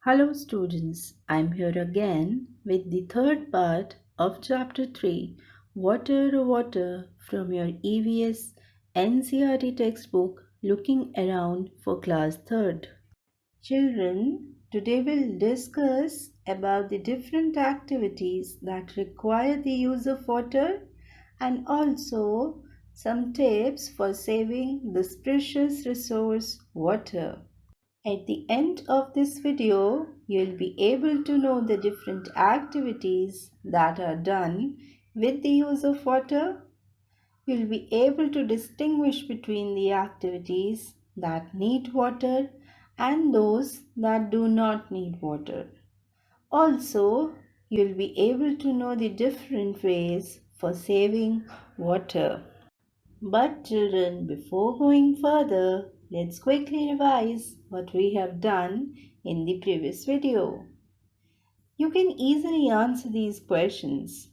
Hello, students. I'm here again with the third part of Chapter 3 Water, Water from your EVS NCERT textbook Looking Around for Class 3rd. Children, today we'll discuss about the different activities that require the use of water and also some tips for saving this precious resource, water. At the end of this video, you'll be able to know the different activities that are done with the use of water. You'll be able to distinguish between the activities that need water and those that do not need water. Also, you'll be able to know the different ways for saving water. But children, before going further, let's quickly revise what we have done in the previous video. You can easily answer these questions.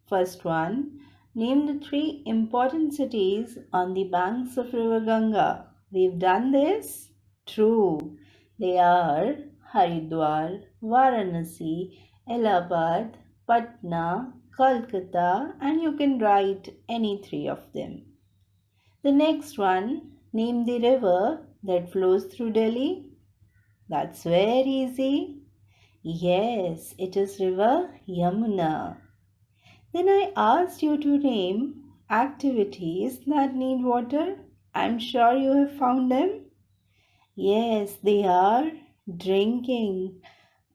First one, name the three important cities on the banks of River Ganga. We've done this? True. They are Haridwar, Varanasi, Allahabad, Patna, Kolkata, and you can write any three of them. The next one, name the river that flows through Delhi. That's very easy. Yes, it is River Yamuna. Then I asked you to name activities that need water. I'm sure you have found them. Yes, they are drinking,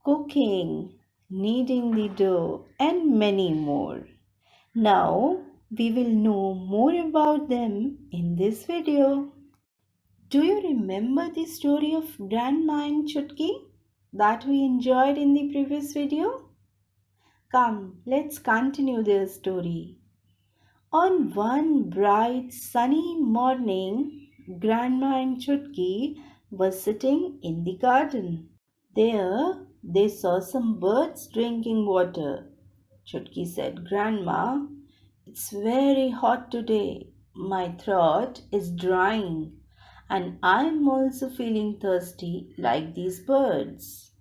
cooking, kneading the dough, and many more. Now, we will know more about them in this video. Do you remember the story of Grandma and Chutki that we enjoyed in the previous video? Come, let's continue their story. On one bright sunny morning, Grandma and Chutki were sitting in the garden. There, they saw some birds drinking water. Chutki said, Grandma, it's very hot today. My throat is drying and I'm also feeling thirsty like these birds.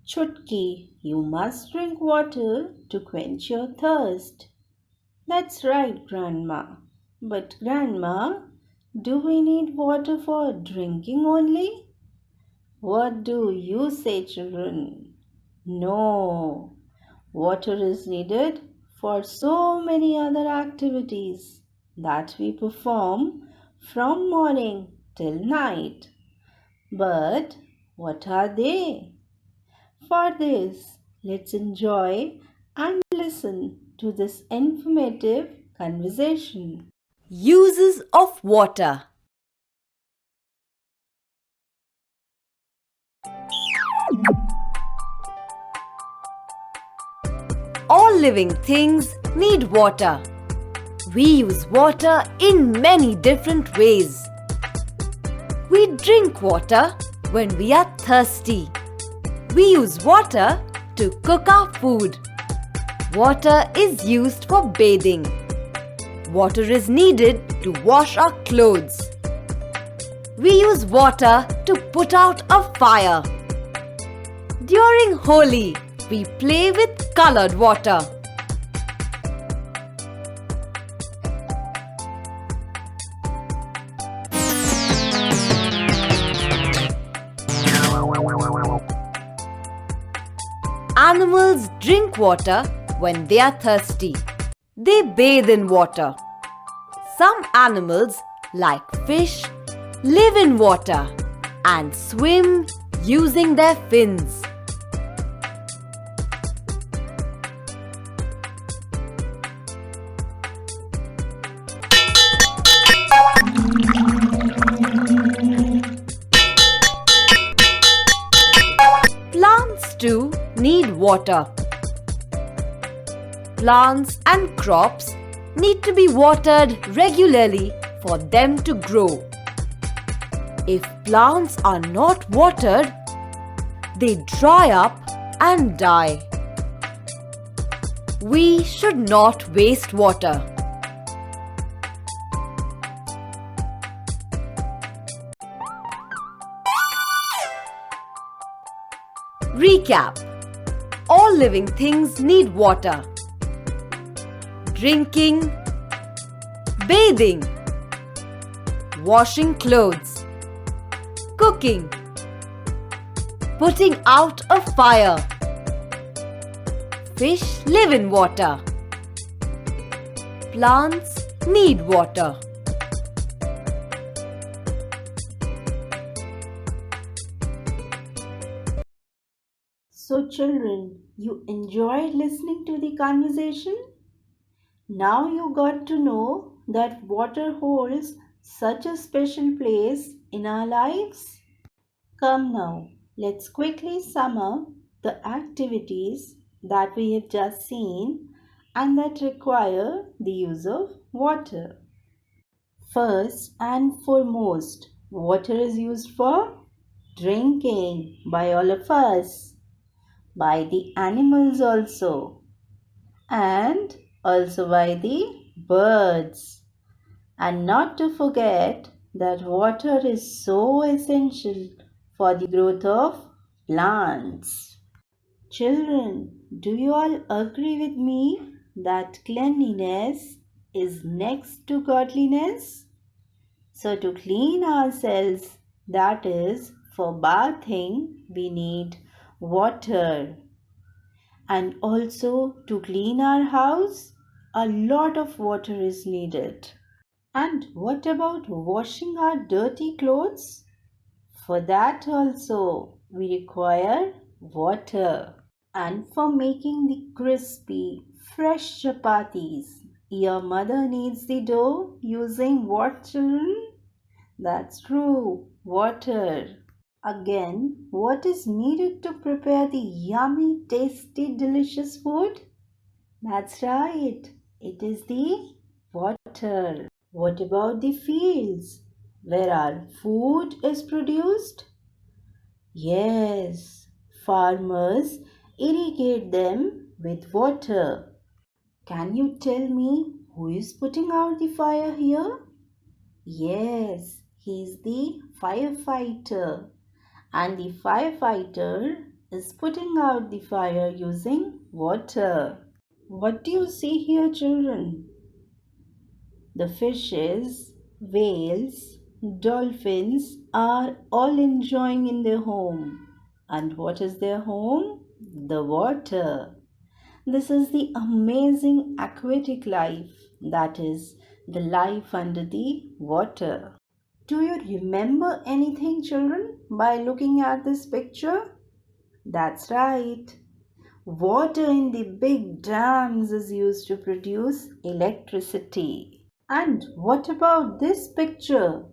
Chutki, you must drink water to quench your thirst. That's right, Grandma. But Grandma, do we need water for drinking only? What do you say, children? No. Water is needed for so many other activities that we perform from morning till night. But what are they? For this, let's enjoy and listen to this informative conversation. Uses of water. All living things need water. We use water in many different ways. We drink water when we are thirsty. We use water to cook our food. Water is used for bathing. Water is needed to wash our clothes. We use water to put out a fire. During Holi, we play with colored water. Animals drink water when they are thirsty. They bathe in water. Some animals, like fish, live in water and swim using their fins. Plants too need water. Plants and crops need to be watered regularly for them to grow. If plants are not watered, they dry up and die. We should not waste water. Recap. All living things need water. Drinking, bathing, washing clothes, cooking, putting out a fire. Fish live in water. Plants need water. So, children, you enjoyed listening to the conversation? Now you got to know that water holds such a special place in our lives. Come now, let's quickly sum up the activities that we have just seen and that require the use of water. First and foremost, water is used for drinking by all of us, by the animals also, and also by the birds. And not to forget that water is so essential for the growth of plants. Children, do you all agree with me that cleanliness is next to godliness? So to clean ourselves, that is, for bathing, we need water. And also to clean our house, a lot of water is needed. And what about washing our dirty clothes? For that also we require water. And for making the crispy, fresh chapatis, your mother needs the dough using what, children? That's true, water. Again, what is needed to prepare the yummy, tasty, delicious food? That's right, it is the water. What about the fields where our food is produced? Yes, farmers irrigate them with water. Can you tell me who is putting out the fire here? Yes, he is the firefighter. And the firefighter is putting out the fire using water. What do you see here, children? The fishes, whales, dolphins are all enjoying in their home. And what is their home? The water. This is the amazing aquatic life, that is, the life under the water. Do you remember anything, children, by looking at this picture? That's right. Water in the big dams is used to produce electricity. And what about this picture?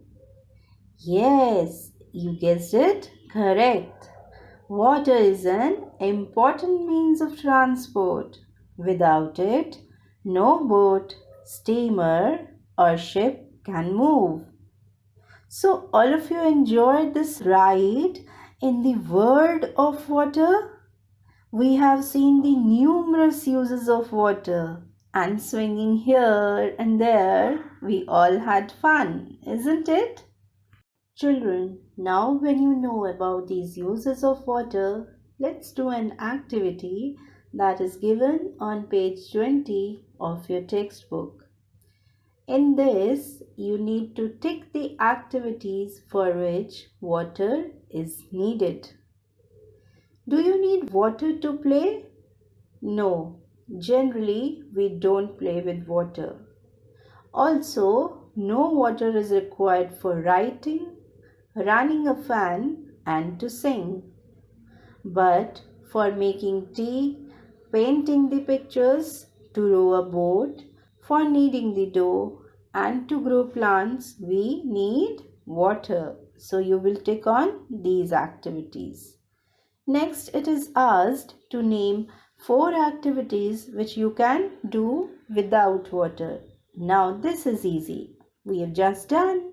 Yes, you guessed it correct. Water is an important means of transport. Without it, no boat, steamer, or ship can move. So, all of you enjoyed this ride in the world of water? We have seen the numerous uses of water, and swinging here and there, we all had fun, isn't it? Children, now when you know about these uses of water, let's do an activity that is given on page 20 of your textbook. In this, you need to tick the activities for which water is needed. Do you need water to play? No, generally we don't play with water. Also, no water is required for writing, running a fan, and to sing. But for making tea, painting the pictures, to row a boat, for kneading the dough, and to grow plants, we need water. So you will tick on these activities. Next, it is asked to name 4 activities which you can do without water. Now this is easy. We have just done.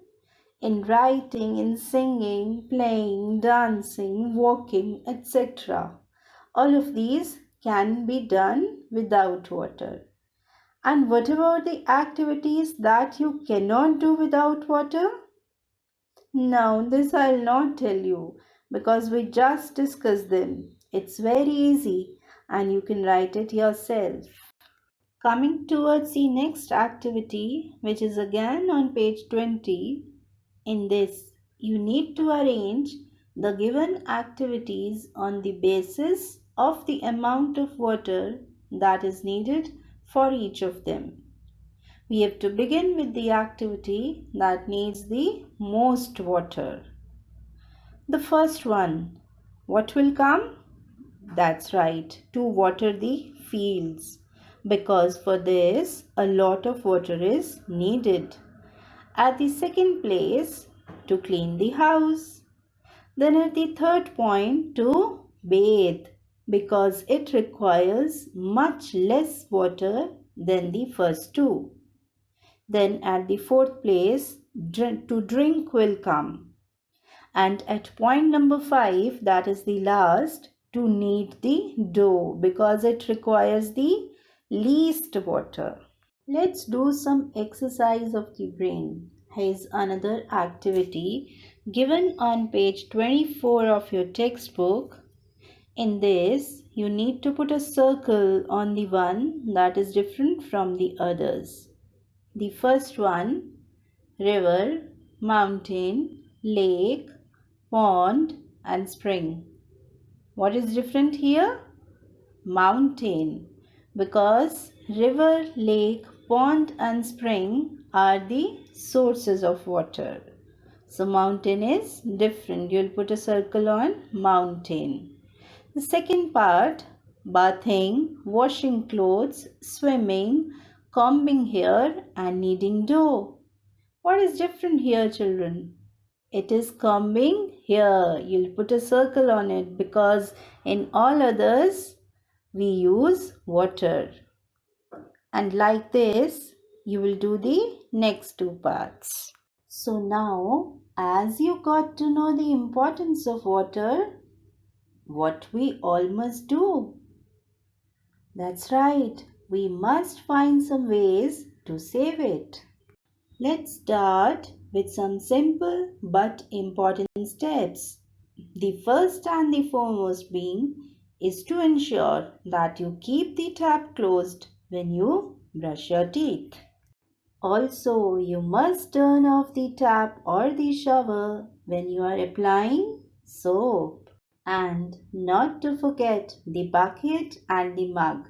In writing, in singing, playing, dancing, walking, etc. All of these can be done without water. And what about the activities that you cannot do without water? Now, this I'll not tell you because we just discussed them. It's very easy and you can write it yourself. Coming towards the next activity, which is again on page 20, in this you need to arrange the given activities on the basis of the amount of water that is needed for each of them. We have to begin with the activity that needs the most water. The first one, what will come? That's right, to water the fields, because for this a lot of water is needed. At the second place, to clean the house. Then at the third point, to bathe, because it requires much less water than the first two. Then at the fourth place, to drink will come. And at point number 5, that is the last, to knead the dough, because it requires the least water. Let's do some exercise of the brain. Here's another activity given on page 24 of your textbook. In this, you need to put a circle on the one that is different from the others. The first one, river, mountain, lake, pond and spring. What is different here? Mountain, because river, lake, pond and spring are the sources of water. So mountain is different. You'll put a circle on mountain. The second part, bathing, washing clothes, swimming, combing hair and kneading dough. What is different here, children? It is combing hair. You'll put a circle on it because in all others we use water. And like this, you will do the next two parts. So now, as you got to know the importance of water, what we all must do? That's right, we must find some ways to save it. Let's start with some simple but important steps. The first and the foremost being is to ensure that you keep the tap closed when you brush your teeth. Also, you must turn off the tap or the shower when you are applying soap. And not to forget the bucket and the mug,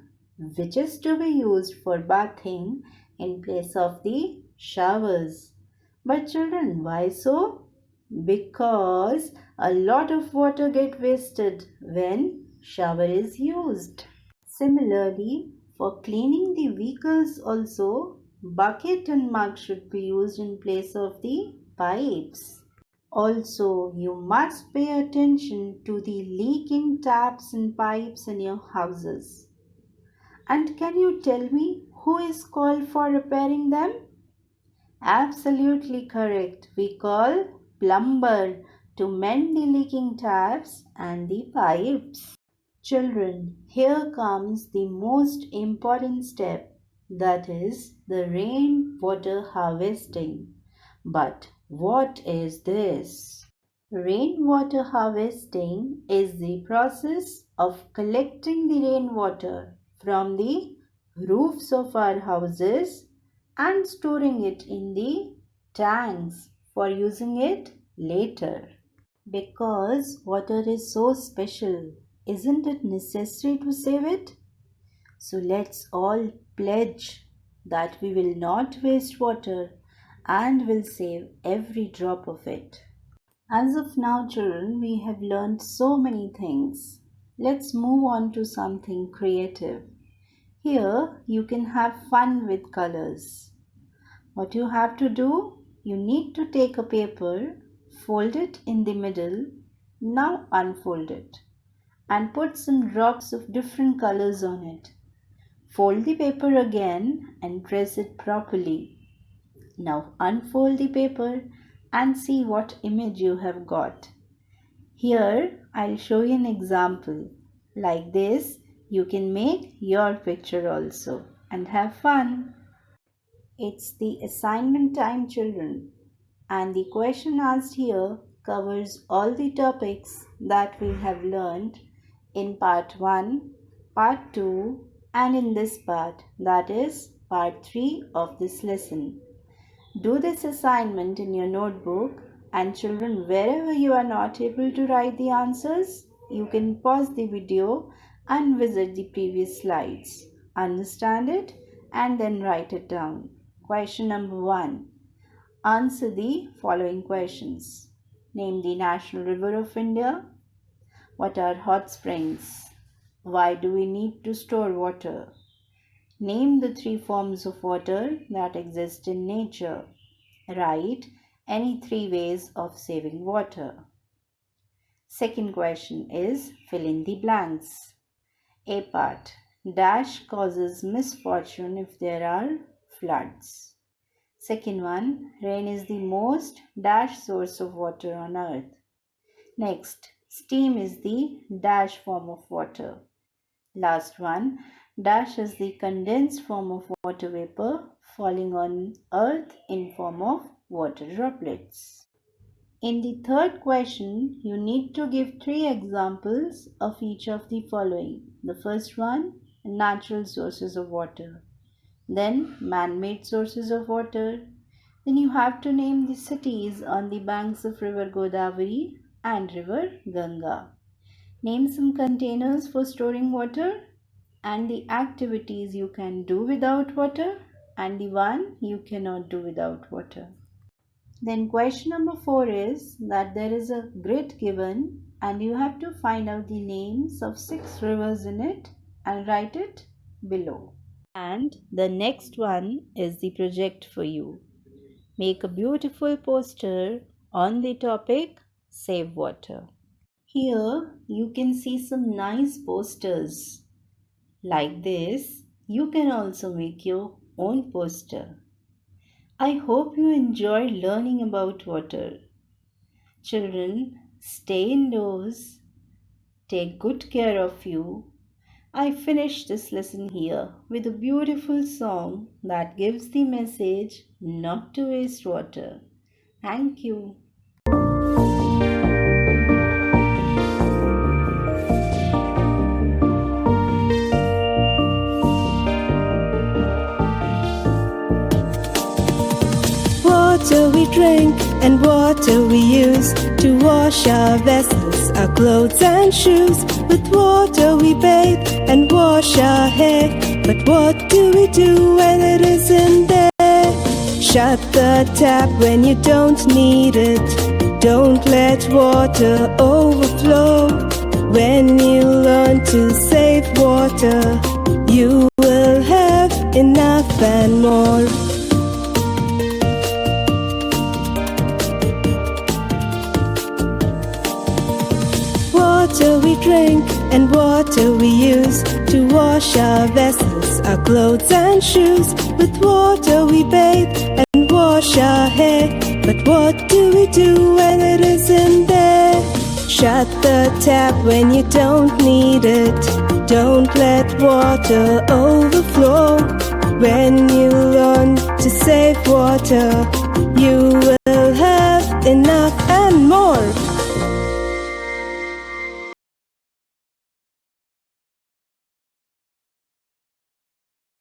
which is to be used for bathing in place of the showers. But children, why so? Because a lot of water get wasted when shower is used. Similarly, for cleaning the vehicles also, bucket and mug should be used in place of the pipes. Also, you must pay attention to the leaking taps and pipes in your houses. And can you tell me who is called for repairing them? Absolutely correct. We call plumber to mend the leaking taps and the pipes. Children, here comes the most important step, that is the rainwater harvesting. But what is this? Rainwater harvesting is the process of collecting the rainwater from the roofs of our houses and storing it in the tanks for using it later. Because water is so special, isn't it necessary to save it? So let's all pledge that we will not waste water and will save every drop of it. As of now, children, we have learned so many things. Let's move on to something creative. Here, you can have fun with colors. What you have to do, you need to take a paper, fold it in the middle, now unfold it, and put some drops of different colors on it. Fold the paper again and press it properly. Now unfold the paper and see what image you have got. Here I'll show you an example. Like this, you can make your picture also and have fun. It's the assignment time, children, and the question asked here covers all the topics that we have learned in part 1, part 2, and in this part, that is part 3 of this lesson. Do this assignment in your notebook, and children, wherever you are not able to write the answers, you can pause the video and visit the previous slides. Understand it and then write it down. Question number 1. Answer the following questions. Name the national river of India. What are hot springs? Why do we need to store water? Name the 3 forms of water that exist in nature. Write any 3 ways of saving water. Second question is fill in the blanks. A part. Dash causes misfortune if there are floods. Second one. Rain is the most dash source of water on earth. Next. Steam is the dash form of water. Last one. Dash is the condensed form of water vapor falling on earth in form of water droplets. In the third question, you need to give 3 examples of each of the following. The first one, natural sources of water. Then man-made sources of water. Then you have to name the cities on the banks of river Godavari and river Ganga. Name some containers for storing water and the activities you can do without water and the one you cannot do without water. Then question number 4 is that there is a grid given and you have to find out the names of 6 rivers in it and write it below. And the next one is the project for you. Make a beautiful poster on the topic Save Water. Here you can see some nice posters. Like this, you can also make your own poster. I hope you enjoyed learning about water. Children, stay indoors. Take good care of you. I finished this lesson here with a beautiful song that gives the message not to waste water. Thank you. Water we drink and water we use to wash our vessels, our clothes and shoes. With water we bathe and wash our hair. But what do we do when it isn't there? Shut the tap when you don't need it. Don't let water overflow. When you learn to save water, you will have enough and more. Water we drink and water we use to wash our vessels, our clothes and shoes. With water we bathe and wash our hair. But what do we do when it isn't there? Shut the tap when you don't need it. Don't let water overflow. When you learn to save water, you will have enough and more.